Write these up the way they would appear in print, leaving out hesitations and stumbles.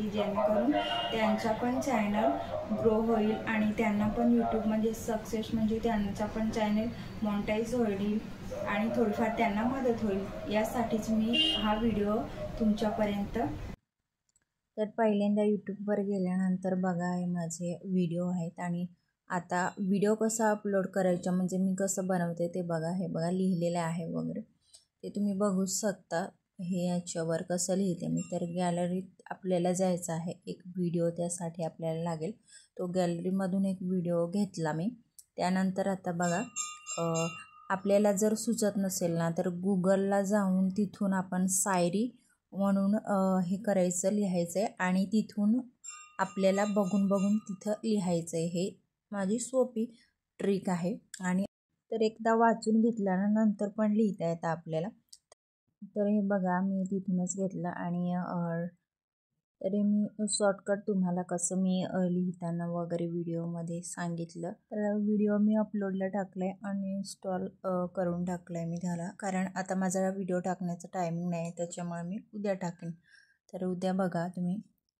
की जेणेकरून त्यांचा पण चॅनल ग्रो होईल आणि त्यांना पण यूट्यूब म्हणजे सक्सेस म्हणजे त्यांचा पण चॅनल मॉनिटाईज होईल आणि थोडीफार त्यांना मदत होईल यासाठीच मी हा व्हिडिओ तुमच्यापर्यंत। तर पहिल्यांदा यूट्यूबवर गेल्यानंतर बघा हे माझे व्हिडिओ आहेत आणि आता व्हिडिओ कसा अपलोड करायचा म्हणजे मी कसं बनवते ते बघा। हे बघा लिहिलेलं आहे वगैरे ते तुम्ही बघू शकता। हे याच्यावर कसं लिहिते मी तर गॅलरीत आपल्याला जायचं आहे एक व्हिडिओ त्यासाठी आपल्याला लागेल तो गॅलरीमधून एक व्हिडिओ घेतला मी। त्यानंतर आता बघा आपल्याला जर सुचत नसेल ना तर गुगलला जाऊन तिथून आपण सायरी म्हणून हे करायचं लिहायचं आहे आणि तिथून आपल्याला बघून तिथं लिहायचं आहे। हे माझी सोपी ट्रिक आहे आणि तर एकदा वाचून घेतल्यानंतर पण लिहिता येतं आपल्याला। तर हे बघा मी तिथूनच घेतलं आणि तरी मी शॉर्टकट तुम्हाला कसं मी लिहिताना वगैरे व्हिडिओमध्ये सांगितलं। तर व्हिडिओ मी अपलोडला टाकलाय आणि इन्स्टॉल करून टाकलाय मी त्याला, कारण आता माझा व्हिडिओ टाकण्याचा टायमिंग नाही त्याच्यामुळे मी उद्या टाकेन। तर उद्या बघा तुम्ही।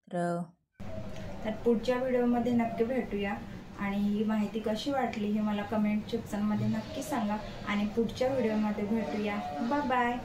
तर पुढच्या व्हिडिओमध्ये नक्की भेटूया आणि ही माहिती कशी वाटली हे मला कमेंट सेक्शनमध्ये नक्की सांगा आणि पुढच्या व्हिडिओमध्ये भेटूया। Bye bye.